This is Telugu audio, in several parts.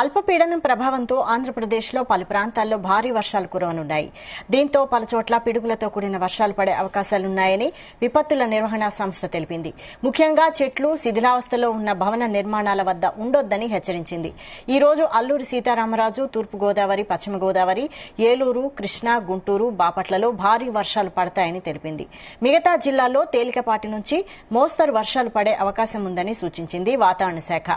అల్పపీడనం ప్రభావంతో ఆంధ్రప్రదేశ్లో పలు ప్రాంతాల్లో భారీ వర్షాలు కురవనున్నాయి. దీంతో పలుచోట్ల పిడుగులతో కూడిన వర్షాలు పడే అవకాశాలున్నాయని విపత్తుల నిర్వహణ సంస్థ తెలిపింది. ముఖ్యంగా చెట్లు, శిథిలావస్థలో ఉన్న భవన నిర్మాణాల వద్ద ఉండొద్దని హెచ్చరించింది. ఈ రోజు అల్లూరి సీతారామరాజు, తూర్పుగోదావరి, పశ్చిమ గోదావరి, ఏలూరు, కృష్ణా, గుంటూరు, బాపట్లలో భారీ వర్షాలు పడతాయని తెలిపింది. మిగతా జిల్లాల్లో తేలికపాటి నుంచి మోస్తరు వర్షాలు పడే అవకాశం ఉందని సూచించింది వాతావరణ శాఖ.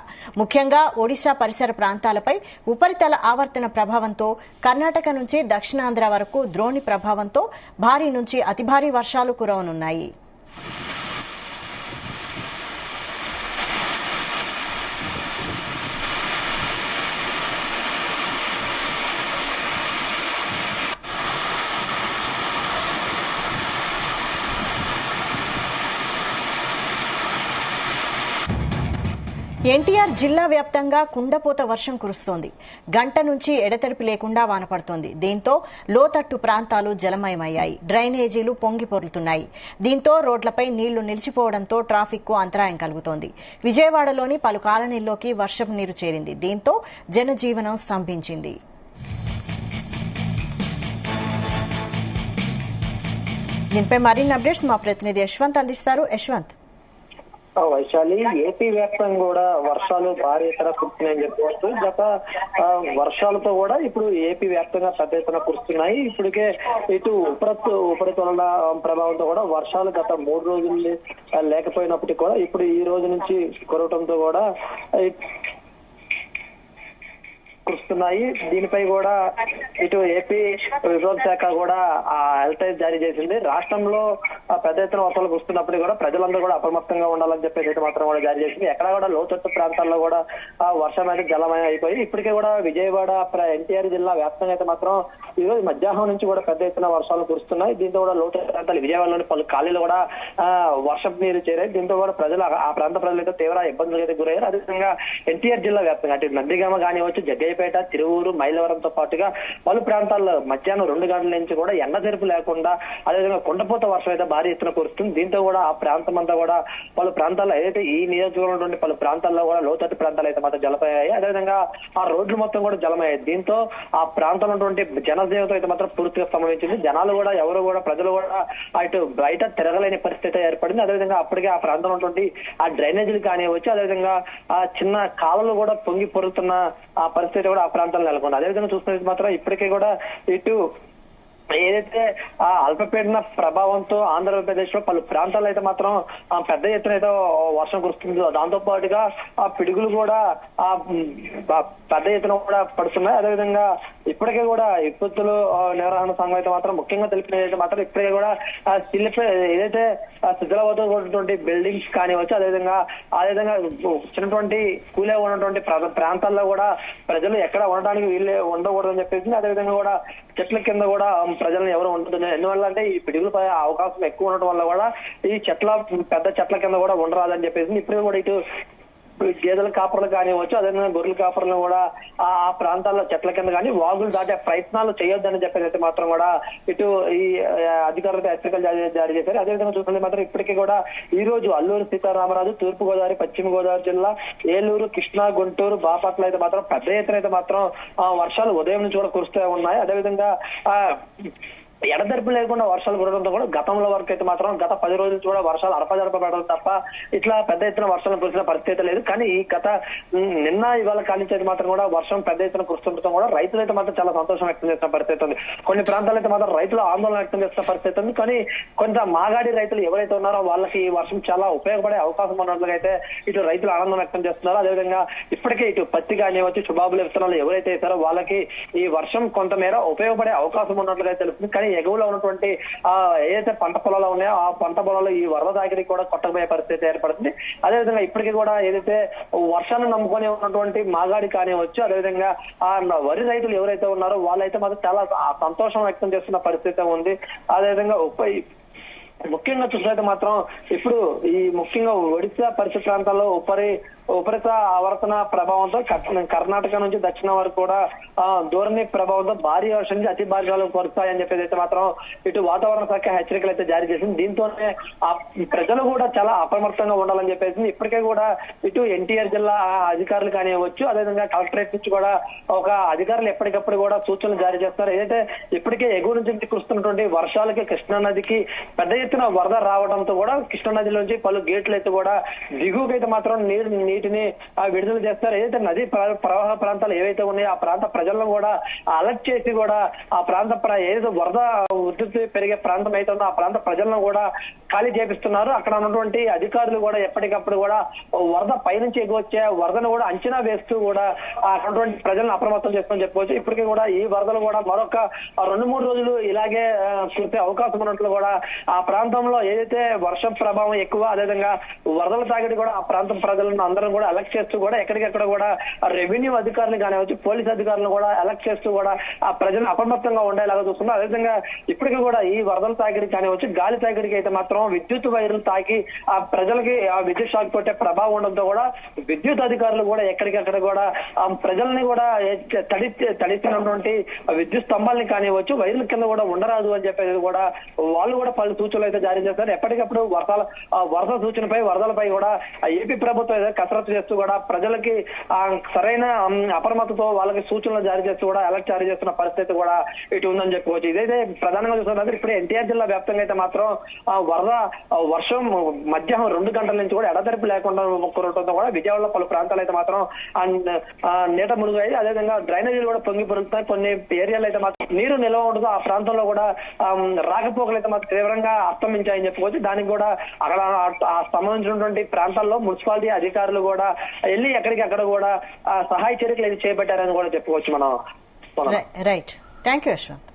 ముఖ్యంగా ఒడిశా పరిసర ప్రాంతాలపై ఉపరితల ఆవర్తన ప్రభావంతో కర్ణాటక నుంచి దక్షిణాంధ్ర వరకు ద్రోణి ప్రభావంతో భారీ నుంచి అతి భారీ వర్షాలు కురవనున్నాయి. ఎన్టీఆర్ జిల్లా వ్యాప్తంగా కుండపోత వర్షం కురుస్తోంది. గంట నుంచి ఎడతెరిపి లేకుండా వాన పడుతోంది. దీంతో లోతట్టు ప్రాంతాలు జలమయమయ్యాయి. డ్రైనేజీలు పొంగి పొర్లుతున్నాయి. దీంతో రోడ్లపై నీళ్లు నిలిచిపోవడంతో ట్రాఫిక్ కు అంతరాయం కలుగుతోంది. విజయవాడలోని పలు కాలనీల్లోకి వర్షపు నీరు చేరింది. దీంతో జనజీవనం స్తంభించింది. దీనిపై మరిన్ని అప్డేట్స్ మా ప్రతినిధి యశ్వంత్ అందిస్తారు. యశ్వంత్. వైశాలి, ఏపీ వ్యాప్తంగా కూడా వర్షాలు భారీ ఎత్తున కురుస్తున్నాయని చెప్పవచ్చు. గత వర్షాలతో కూడా ఇప్పుడు ఏపీ వ్యాప్తంగా పెద్ద ఎత్తున కురుస్తున్నాయి. ఇప్పటికే ఇటు ఉపరితల ప్రభావంతో కూడా వర్షాలు గత 3 రోజులు లేకపోయినప్పటికీ కూడా ఇప్పుడు ఈ రోజు నుంచి కురవటంతో కూడా కురుస్తున్నాయి. దీనిపై కూడా ఇటు ఏపీ విభాగ శాఖ కూడా అలర్ట్ జారీ చేసింది. రాష్ట్రంలో పెద్ద ఎత్తున వర్షాలు కురుస్తున్నప్పటికీ కూడా ప్రజలందరూ కూడా అప్రమత్తంగా ఉండాలని చెప్పేసి మాత్రం కూడా జారీ చేసింది. ఎక్కడ కూడా లోతట్టు ప్రాంతాల్లో కూడా వర్షం అయితే జలమయం అయిపోయి ఇప్పటికే కూడా విజయవాడ ఎన్టీఆర్ జిల్లా వ్యాప్తంగా అయితే మాత్రం ఈ రోజు మధ్యాహ్నం నుంచి కూడా పెద్ద ఎత్తున వర్షాలు కురుస్తున్నాయి. దీంతో కూడా లోతట్టు ప్రాంతాలు విజయవాడలోని పలు ఖాళీలు కూడా వర్షపు నీరు చేరాయి. దీంతో కూడా ప్రజలు ఆ ప్రాంత ప్రజలు అయితే తీవ్ర ఇబ్బందులు అయితే గురయ్యారు. అదేవిధంగా ఎన్టీఆర్ జిల్లా వ్యాప్తంగా అంటే నందిగామ కానివచ్చు, జగ్గయ్యపేట, తిరువూరు, మైలవరంతో పాటుగా పలు ప్రాంతాల్లో మధ్యాహ్నం 2 గంటల నుంచి కూడా ఎండ తెరుపు లేకుండా అదేవిధంగా కుండపోత వర్షం అయితే భారీ ఎత్తున కురుస్తుంది. దీంతో కూడా ఆ ప్రాంతం అంతా కూడా పలు ప్రాంతాల్లో ఏదైతే ఈ నియోజకవర్గంలో పలు ప్రాంతాల్లో కూడా లోతట్టు ప్రాంతాలు అయితే మాత్రం జలమయ్యాయి. అదేవిధంగా ఆ రోడ్లు మొత్తం కూడా జలమయ్యాయి. దీంతో ఆ ప్రాంతంలో ఉన్నటువంటి జనజీవితం అయితే మాత్రం పూర్తిగా సంభవించింది. జనాలు కూడా ప్రజలు కూడా అటు బయట తిరగలేని పరిస్థితి ఏర్పడింది. అదేవిధంగా అప్పటికే ఆ ప్రాంతంలో ఉన్నటువంటి ఆ డ్రైనేజీలు కానివచ్చు, అదేవిధంగా ఆ చిన్న కాలువలు కూడా పొంగి పొరుతున్న ఆ పరిస్థితి కూడా ఆ ప్రాంతాల్లో నెలకొంది. అదేవిధంగా చూస్తున్నది మాత్రం ఇప్పటికే కూడా ఇటు ఏదైతే ఆ అల్పపీడన ప్రభావంతో ఆంధ్రప్రదేశ్ లో పలు ప్రాంతాల్లో అయితే మాత్రం పెద్ద ఎత్తున అయితే వర్షం కురుస్తుందో దాంతో పాటుగా ఆ పిడుగులు కూడా ఆ పెద్ద ఎత్తున కూడా పడుతున్నాయి. అదేవిధంగా ఇప్పటికే కూడా విపత్తులు నిర్వహణ సంఘం అయితే మాత్రం ముఖ్యంగా తెలిపినది మాత్రం ఇప్పటికే కూడా ఏదైతే శిథిలవతటువంటి బిల్డింగ్స్ కానివచ్చు, అదేవిధంగా చిన్నటువంటి కూలే ఉన్నటువంటి ప్రాంతాల్లో కూడా ప్రజలు ఎక్కడ ఉండడానికి వీళ్ళే ఉండకూడదని చెప్పేసి, అదేవిధంగా కూడా చెట్ల కింద కూడా ప్రజలను ఎవరు ఉంటుంది. ఎందువల్ల అంటే ఈ పిడుగులపై అవకాశం ఎక్కువ ఉండటం వల్ల కూడా ఈ పెద్ద చెట్ల కింద కూడా ఉండరాదని చెప్పేసి ఇప్పుడు కూడా ఇటు గేదెల కాపర్లు కానివచ్చు, అదేవిధంగా గొర్రెల కాపర్లను కూడా ఆ ప్రాంతాల్లో చెట్ల కింద కానీ వాగులు దాటే ప్రయత్నాలు చేయొద్దని చెప్పేసి మాత్రం కూడా ఇటు ఈ అధికారులతో హెచ్చరికలు జారీ చేశారు. అదేవిధంగా చూసుకుంటే మాత్రం ఇప్పటికీ కూడా ఈ రోజు అల్లూరి సీతారామరాజు, తూర్పుగోదావరి, పశ్చిమ గోదావరి జిల్లా, ఏలూరు, కృష్ణా, గుంటూరు, బాపట్ల అయితే మాత్రం పెద్ద ఎత్తున అయితే మాత్రం వర్షాలు ఉదయం నుంచి కూడా కురుస్తూ ఉన్నాయి. అదేవిధంగా ఎడతెరిపి లేకుండా వర్షాలు కురవడంతో కూడా గతంలో వరకు అయితే మాత్రం గత 10 రోజుల నుంచి కూడా వర్షాలు అడపజడపబడడం తప్ప ఇట్లా పెద్ద ఎత్తున వర్షాలు కురిసిన పరిస్థితి లేదు. కానీ ఈ నిన్న ఇవాళ కాలించి అయితే మాత్రం కూడా వర్షం పెద్ద ఎత్తున కురుస్తుండటం కూడా రైతులు అయితే మాత్రం చాలా సంతోషం వ్యక్తం చేసిన పరిస్థితి ఉంది. కొన్ని ప్రాంతాలు అయితే మాత్రం రైతులు ఆందోళన వ్యక్తం చేసిన పరిస్థితి ఉంది. కానీ కొంత మాగాడి రైతులు ఎవరైతే ఉన్నారో వాళ్ళకి ఈ వర్షం చాలా ఉపయోగపడే అవకాశం ఉన్నట్లుగా అయితే ఇటు రైతులు ఆనందం వ్యక్తం చేస్తున్నారు. అదేవిధంగా ఇప్పటికే ఇటు పత్తి కానివచ్చు, శుభాబుల విత్తనాలు ఎవరైతే వేసారో వాళ్ళకి ఈ వర్షం కొంతమేర ఉపయోగపడే అవకాశం ఉన్నట్లుగా తెలుస్తుంది. కానీ ఎగువలో ఉన్నటువంటి ఏదైతే పంట పొలాలు ఉన్నాయో ఆ పంట పొలాలు ఈ వరద దాగిరికి కూడా కొట్టకపోయే పరిస్థితి ఏర్పడుతుంది. అదేవిధంగా ఇప్పటికీ కూడా ఏదైతే వర్షాన్ని నమ్ముకొని ఉన్నటువంటి మాగాడి కానివచ్చు, అదేవిధంగా ఆ వరి రైతులు ఎవరైతే ఉన్నారో వాళ్ళైతే మాత్రం చాలా సంతోషం వ్యక్తం చేస్తున్న పరిస్థితి ఉంది. అదేవిధంగా ముఖ్యంగా చూసినట్టు మాత్రం ఇప్పుడు ఈ ముఖ్యంగా ఒడిశా పరిసర ప్రాంతాల్లో ఉపరితల ఆవర్తన ప్రభావంతో కర్ణాటక నుంచి దక్షిణం వరకు కూడా ధోరణి ప్రభావంతో భారీ వర్షం నుంచి అతి భారీ వర్షాలు కురుస్తాయని చెప్పేసి అయితే మాత్రం ఇటు వాతావరణ శాఖ హెచ్చరికలు అయితే జారీ చేసింది. దీంతోనే ప్రజలు కూడా చాలా అప్రమత్తంగా ఉండాలని చెప్పేసి ఇప్పటికే కూడా ఇటు ఎన్టీఆర్ జిల్లా అధికారులు కానివ్వచ్చు, అదేవిధంగా కలెక్టరేట్ నుంచి కూడా ఒక అధికారులు ఎప్పటికప్పుడు కూడా సూచనలు జారీ చేస్తున్నారు. ఏదైతే ఇప్పటికే ఎగువ నుంచి కురుస్తున్నటువంటి వర్షాలకి కృష్ణా నదికి పెద్ద ఎత్తున వరద రావడంతో కూడా కృష్ణా నదిలోంచి పలు గేట్లు అయితే కూడా దిగువకైతే మాత్రం నీటిని విడుదల చేస్తారు. ఏదైతే నది ప్రవాహ ప్రాంతాలు ఏవైతే ఉన్నాయో ఆ ప్రాంత ప్రజలను కూడా అలర్ట్ చేసి కూడా ఆ ప్రాంత ఏదైతే వరద ఉధృతి పెరిగే ప్రాంతం అయితే ఉందో ఆ ప్రాంత ప్రజలను కూడా ఖాళీ చేపిస్తున్నారు. అక్కడ ఉన్నటువంటి అధికారులు కూడా ఎప్పటికప్పుడు కూడా వరద పైనుంచి ఎగువచ్చే వరదను కూడా అంచనా వేస్తూ కూడా అక్కడ ప్రజలను అప్రమత్తం చేస్తామని చెప్పుకోవచ్చు. ఇప్పటికీ కూడా ఈ వరదలు కూడా మరొక 2-3 రోజులు ఇలాగే కురిసే అవకాశం ఉన్నట్లు కూడా ఆ ప్రాంతంలో ఏదైతే వర్షం ప్రభావం ఎక్కువ, అదేవిధంగా వరదల తాగిడి కూడా ఆ ప్రాంతం ప్రజలను అందరూ కూడా అలర్ట్ చేస్తూ కూడా ఎక్కడికెక్కడ కూడా రెవెన్యూ అధికారులు కానివచ్చు, పోలీస్ అధికారులను కూడా అలర్ట్ చేస్తూ కూడా ఆ ప్రజలను అప్రమత్తంగా ఉండేలాగా చూస్తున్నారు. అదేవిధంగా ఇప్పటికీ కూడా ఈ వరదల తాగిడి కానివచ్చు, గాలి తాగిడికి అయితే మాత్రం విద్యుత్ వైర్లు తాకి ఆ ప్రజలకి ఆ విద్యుత్ షాక్ కొట్టే ప్రభావం ఉండడంతో కూడా విద్యుత్ అధికారులు కూడా ఎక్కడికక్కడ కూడా ఆ ప్రజల్ని కూడా తడిస్తున్నటువంటి విద్యుత్ స్తంభాలని కానివచ్చు, వైర్ల కింద కూడా ఉండరాదు అని చెప్పేది కూడా వాళ్ళు కూడా పలు సూచనలు అయితే జారీ చేస్తారు. ఎప్పటికప్పుడు వరద సూచనపై వరదలపై కూడా ఏపీ ప్రభుత్వం ఏదో కసరత్తు చేస్తూ కూడా ప్రజలకి సరైన అప్రమత్తతో వాళ్ళకి సూచనలు జారీ చేస్తూ కూడా అలర్ట్ జారీ చేస్తున్న పరిస్థితి కూడా ఇటు ఉందని చెప్పుకోవచ్చు. ఇదైతే ప్రధానంగా చూస్తున్నది ఇప్పుడు ఎన్టీఆర్ జిల్లా వ్యాప్తంగా అయితే మాత్రం వర్షం మధ్యాహ్నం 2 గంటల నుంచి కూడా ఎడతెరిపి లేకుండా కురవడంతో కూడా విజయవాడలో పలు ప్రాంతాలు అయితే మాత్రం నీట మునుగాయి. అదేవిధంగా డ్రైనేజీలు కూడా పొంగి పొరుగుతాయి. కొన్ని ఏరియాలు అయితే మాత్రం నీరు నిల్వ ఉండదు. ఆ ప్రాంతంలో కూడా రాకపోకలు అయితే మాత్రం తీవ్రంగా అస్తమించాయని చెప్పుకోవచ్చు. దానికి కూడా అక్కడ సంబంధించినటువంటి ప్రాంతాల్లో మున్సిపాలిటీ అధికారులు కూడా వెళ్ళి ఎక్కడికక్కడ కూడా సహాయ చర్యలు చేపట్టారని కూడా చెప్పుకోవచ్చు మనం. Right, thank you Yashwant.